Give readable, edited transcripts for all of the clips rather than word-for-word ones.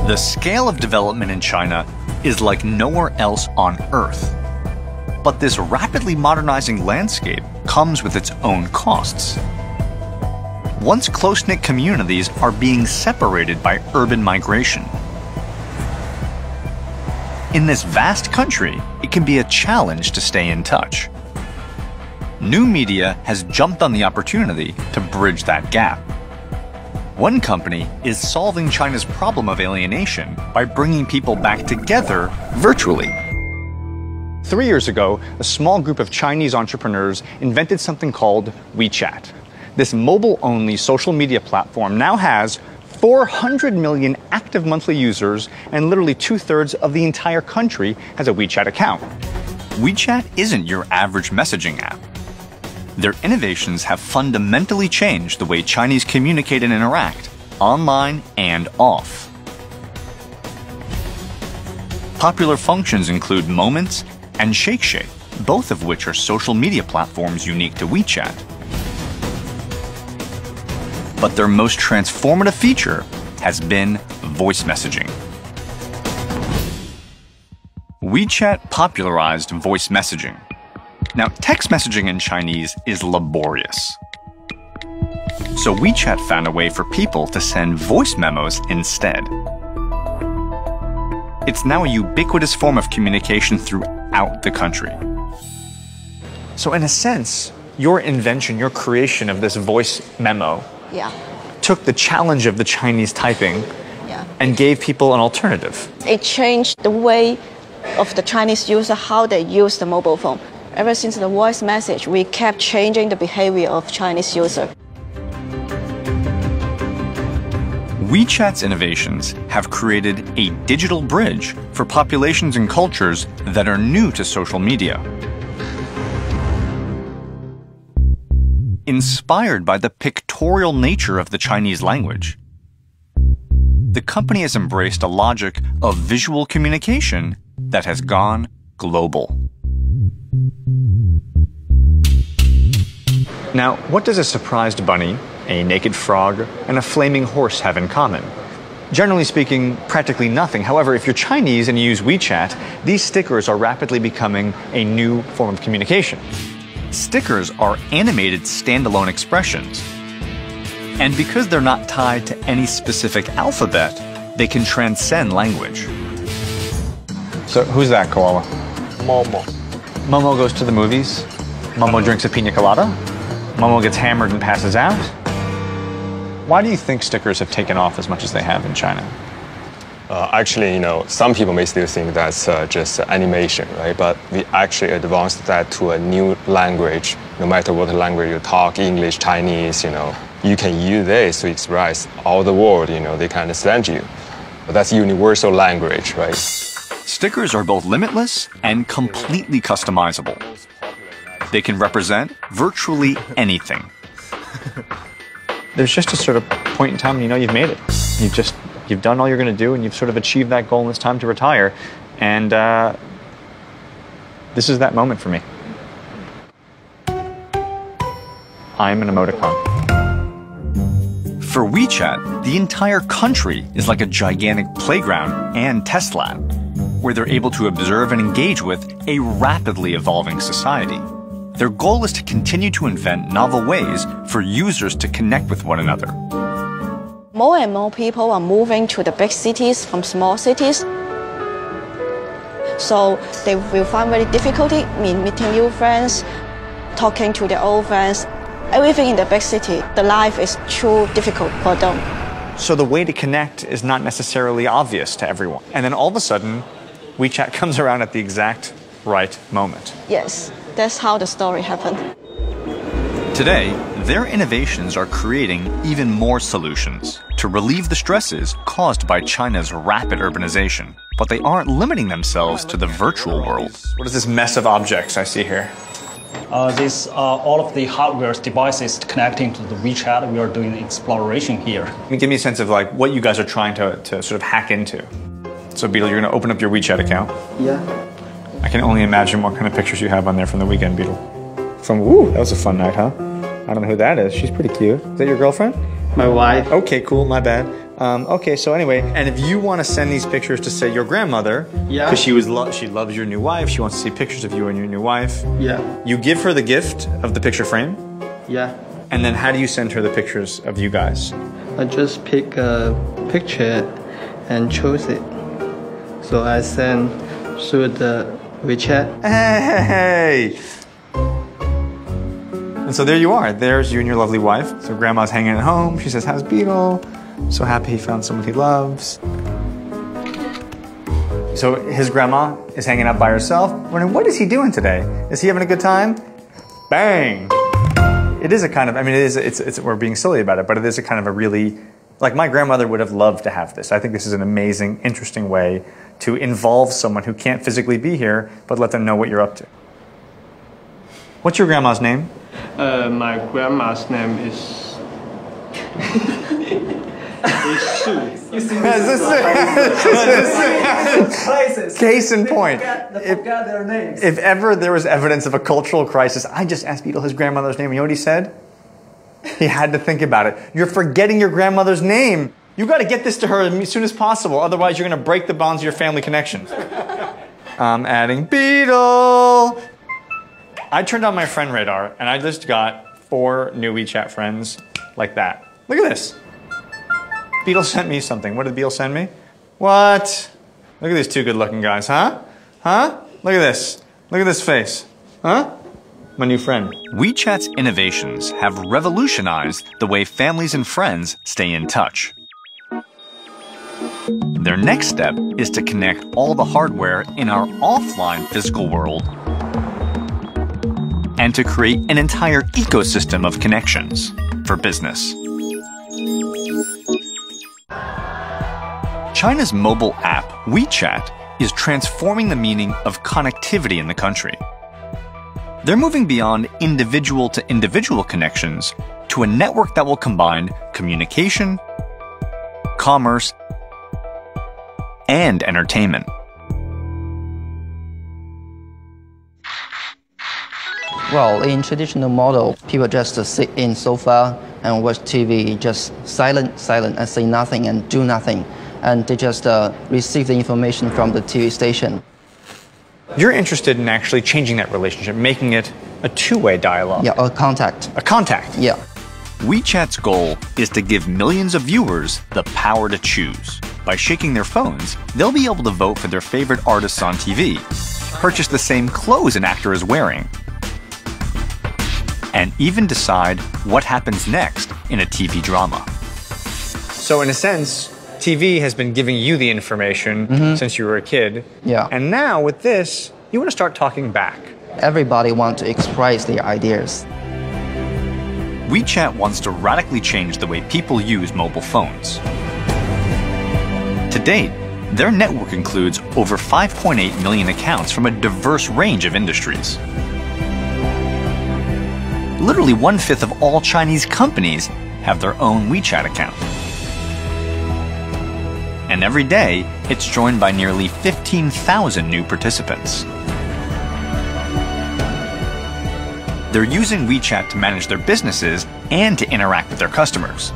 The scale of development in China is like nowhere else on Earth. But this rapidly modernizing landscape comes with its own costs. Once close-knit communities are being separated by urban migration. In this vast country, it can be a challenge to stay in touch. New media has jumped on the opportunity to bridge that gap. One company is solving China's problem of alienation by bringing people back together virtually. 3 years ago, a small group of Chinese entrepreneurs invented something called WeChat. This mobile-only social media platform now has 400 million active monthly users, and literally 2/3 of the entire country has a WeChat account. WeChat isn't your average messaging app. Their innovations have fundamentally changed the way Chinese communicate and interact, online and off. Popular functions include Moments and Shake, both of which are social media platforms unique to WeChat. But their most transformative feature has been voice messaging. WeChat popularized voice messaging. Now, text messaging in Chinese is laborious. So WeChat found a way for people to send voice memos instead. It's now a ubiquitous form of communication throughout the country. So in a sense, your invention, your creation of this voice memo took the challenge of the Chinese typing and gave people an alternative. It changed the way of the Chinese user, how they use the mobile phone. Ever since the voice message, we kept changing the behavior of Chinese user. WeChat's innovations have created a digital bridge for populations and cultures that are new to social media. Inspired by the pictorial nature of the Chinese language, the company has embraced a logic of visual communication that has gone global. Now, what does a surprised bunny, a naked frog, and a flaming horse have in common? Generally speaking, practically nothing. However, if you're Chinese and you use WeChat, these stickers are rapidly becoming a new form of communication. Stickers are animated standalone expressions. And because they're not tied to any specific alphabet, they can transcend language. So, who's that, Koala? Momo. Momo goes to the movies. Momo drinks a pina colada. Momo gets hammered and passes out. Why do you think stickers have taken off as much as they have in China? Actually, some people may still think that's just animation, right? But we actually advanced that to a new language. No matter what language you talk, English, Chinese, you can use this to express all the world, they can understand you. But that's universal language, right? Stickers are both limitless and completely customizable. They can represent virtually anything. There's just a sort of point in time, you've made it. You've done all you're going to do, and you've sort of achieved that goal, and it's time to retire. And this is that moment for me. I'm an emoticon. For WeChat, the entire country is like a gigantic playground and test lab, where they're able to observe and engage with a rapidly evolving society. Their goal is to continue to invent novel ways for users to connect with one another. More and more people are moving to the big cities from small cities. So they will find very difficulty in meeting new friends, talking to their old friends. Everything in the big city, the life is too difficult for them. So the way to connect is not necessarily obvious to everyone. And then all of a sudden, WeChat comes around at the exact right moment. Yes, that's how the story happened. Today, their innovations are creating even more solutions to relieve the stresses caused by China's rapid urbanization. But they aren't limiting themselves to the virtual world. What is this mess of objects I see here? This all of the hardware devices connecting to the WeChat. We are doing exploration here. Give me a sense of what you guys are trying to sort of hack into. So Beetle, you're going to open up your WeChat account. Yeah. I can only imagine what kind of pictures you have on there from the weekend, Beetle. That was a fun night, huh? I don't know who that is. She's pretty cute. Is that your girlfriend? My wife. Okay, cool. My bad. Okay, so anyway, and if you want to send these pictures to, say, your grandmother, yeah, because she loves your new wife, she wants to see pictures of you and your new wife. Yeah. You give her the gift of the picture frame. Yeah. And then how do you send her the pictures of you guys? I just pick a picture and choose it. So I send through the WeChat. Hey! And so there you are. There's you and your lovely wife. So grandma's hanging at home. She says, how's Beetle? So happy he found someone he loves. So his grandma is hanging out by herself. Wondering, what is he doing today? Is he having a good time? Bang! It is a kind of, I mean, we're being silly about it, but it is a kind of a really, like my grandmother would have loved to have this. I think this is an amazing, interesting way to involve someone who can't physically be here, but let them know what you're up to. What's your grandma's name? My grandma's name is Case in point. Forgot their names. If ever there was evidence of a cultural crisis, I just asked Beetle his grandmother's name. You know what he said? He had to think about it. You're forgetting your grandmother's name. You got to get this to her as soon as possible. Otherwise, you're going to break the bonds of your family connection. I'm adding Beetle. I turned on my friend radar, and I just got 4 new WeChat friends like that. Look at this. Beetle sent me something. What did Beetle send me? What? Look at these 2 good-looking guys, huh? Huh? Look at this. Look at this face. Huh? My new friend. WeChat's innovations have revolutionized the way families and friends stay in touch. Their next step is to connect all the hardware in our offline physical world and to create an entire ecosystem of connections for business. China's mobile app, WeChat, is transforming the meaning of connectivity in the country. They're moving beyond individual-to-individual connections to a network that will combine communication, commerce, and entertainment. Well, in traditional model, people just sit in sofa and watch TV, just silent, and say nothing and do nothing. And they just receive the information from the TV station. You're interested in actually changing that relationship, making it a two-way dialogue. Yeah, a contact. A contact. Yeah. WeChat's goal is to give millions of viewers the power to choose. By shaking their phones, they'll be able to vote for their favorite artists on TV, purchase the same clothes an actor is wearing, and even decide what happens next in a TV drama. So in a sense, TV has been giving you the information since you were a kid. Yeah. And now with this, you want to start talking back. Everybody wants to express their ideas. WeChat wants to radically change the way people use mobile phones. To date, their network includes over 5.8 million accounts from a diverse range of industries. Literally 1/5 of all Chinese companies have their own WeChat account. And every day, it's joined by nearly 15,000 new participants. They're using WeChat to manage their businesses and to interact with their customers.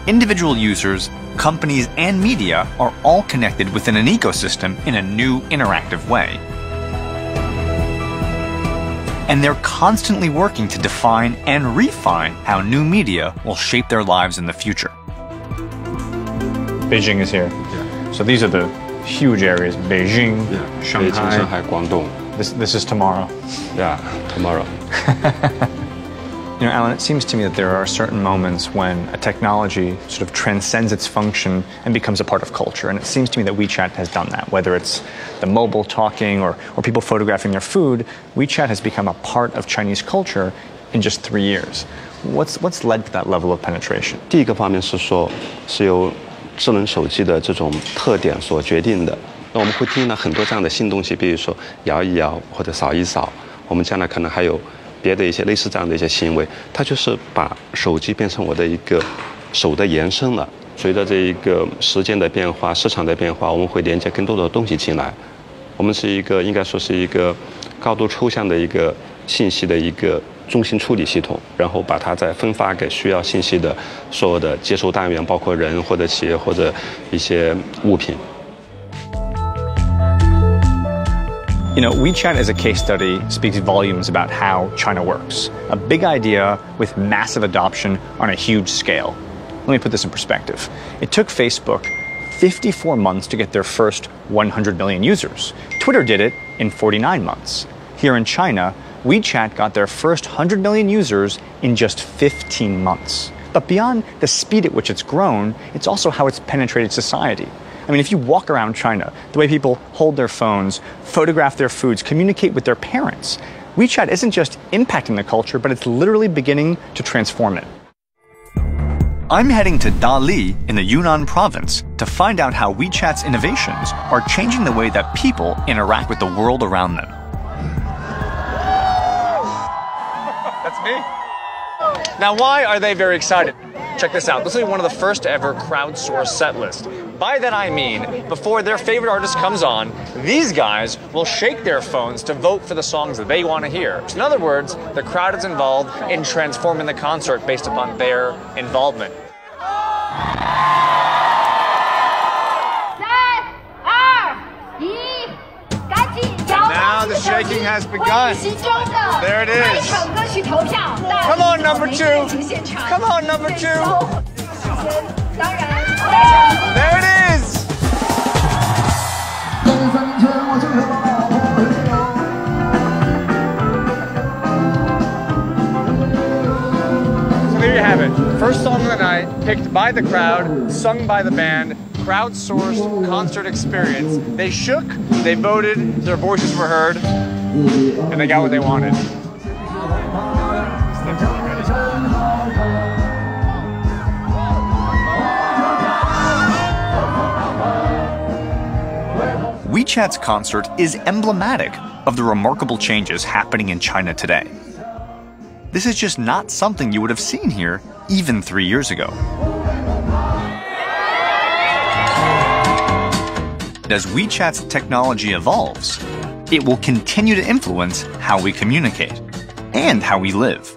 Individual users, companies, and media are all connected within an ecosystem in a new interactive way. And they're constantly working to define and refine how new media will shape their lives in the future. Beijing is here. Yeah. So these are the huge areas. Beijing, Shanghai. Beijing, Shanghai, Guangdong. This is tomorrow. Yeah, tomorrow. You know, Alan, it seems to me that there are certain moments when a technology sort of transcends its function and becomes a part of culture. And it seems to me that WeChat has done that. Whether it's the mobile talking or people photographing their food, WeChat has become a part of Chinese culture in just 3 years. What's led to that level of penetration? 第一个方面是说，是由智能手机的这种特点所决定的。那我们会听到很多这样的新东西，比如说摇一摇或者扫一扫。我们将来可能还有别的一些类似这样的一些行为，它就是把手机变成我的一个手的延伸了。随着这一个时间的变化、市场的变化，我们会连接更多的东西进来。我们是一个应该说是一个高度抽象的一个信息的一个中心处理系统，然后把它再分发给需要信息的所有的接收单元，包括人或者企业或者一些物品。WeChat as a case study speaks volumes about how China works. A big idea with massive adoption on a huge scale. Let me put this in perspective. It took Facebook 54 months to get their first 100 million users. Twitter did it in 49 months. Here in China, WeChat got their first 100 million users in just 15 months. But beyond the speed at which it's grown, it's also how it's penetrated society. I mean, if you walk around China, the way people hold their phones, photograph their foods, communicate with their parents, WeChat isn't just impacting the culture, but it's literally beginning to transform it. I'm heading to Dali in the Yunnan province to find out how WeChat's innovations are changing the way that people interact with the world around them. That's me. Now, why are they very excited? Check this out. This will be one of the first ever crowdsourced set lists. By that I mean, before their favorite artist comes on, these guys will shake their phones to vote for the songs that they want to hear. In other words, the crowd is involved in transforming the concert based upon their involvement. Now the shaking has begun. There it is. Come on, number two. Come on, number two. There it is. So there you have it. First song of the night, picked by the crowd, sung by the band, crowdsourced concert experience. They shook, they voted, their voices were heard, and they got what they wanted. WeChat's concert is emblematic of the remarkable changes happening in China today. This is just not something you would have seen here even 3 years ago. As WeChat's technology evolves, it will continue to influence how we communicate and how we live.